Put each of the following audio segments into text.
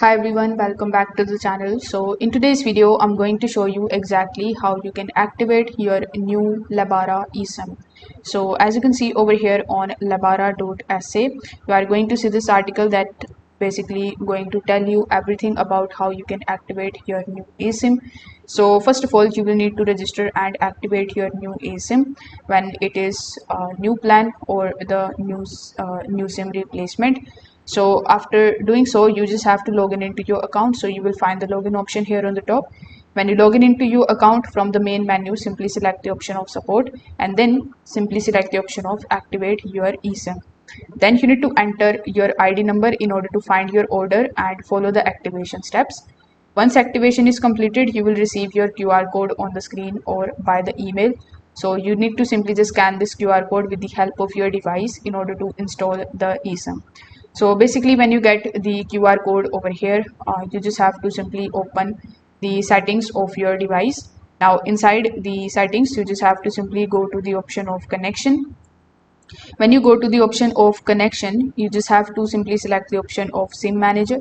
Hi everyone, welcome back to the channel. So in today's video, I'm going to show you exactly how you can activate your new Lebara eSIM. So as you can see over here on lebara.sa, you are going to see this article that basically going to tell you everything about how you can activate your new eSIM. So first of all, you will need to register and activate your new eSIM when it is a new plan or the new SIM replacement. So after doing so, you just have to log in into your account. So you will find the login option here on the top. When you log in into your account from the main menu, simply select the option of support and then simply select the option of activate your eSIM. Then you need to enter your ID number in order to find your order and follow the activation steps. Once activation is completed, you will receive your QR code on the screen or by the email. So you need to simply just scan this QR code with the help of your device in order to install the eSIM. So basically when you get the QR code over here, you just have to simply open the settings of your device. Now inside the settings, you just have to simply go to the option of connection. When you go to the option of connection, you just have to simply select the option of SIM manager,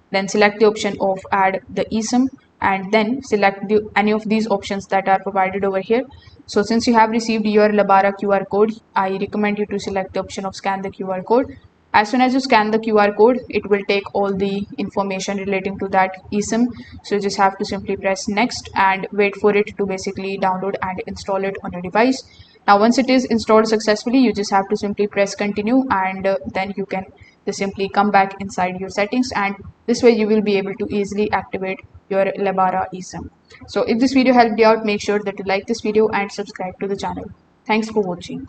then select the option of add the eSIM, and then select any of these options that are provided over here. So since you have received your Lebara QR code, I recommend you to select the option of scan the QR code. As soon as you scan the QR code, it will take all the information relating to that eSIM. So you just have to simply press next and wait for it to basically download and install it on your device. Now once it is installed successfully, you just have to simply press continue, and then you can just simply come back inside your settings, and this way you will be able to easily activate your Lebara eSIM. So if this video helped you out, make sure that you like this video and subscribe to the channel. Thanks for watching.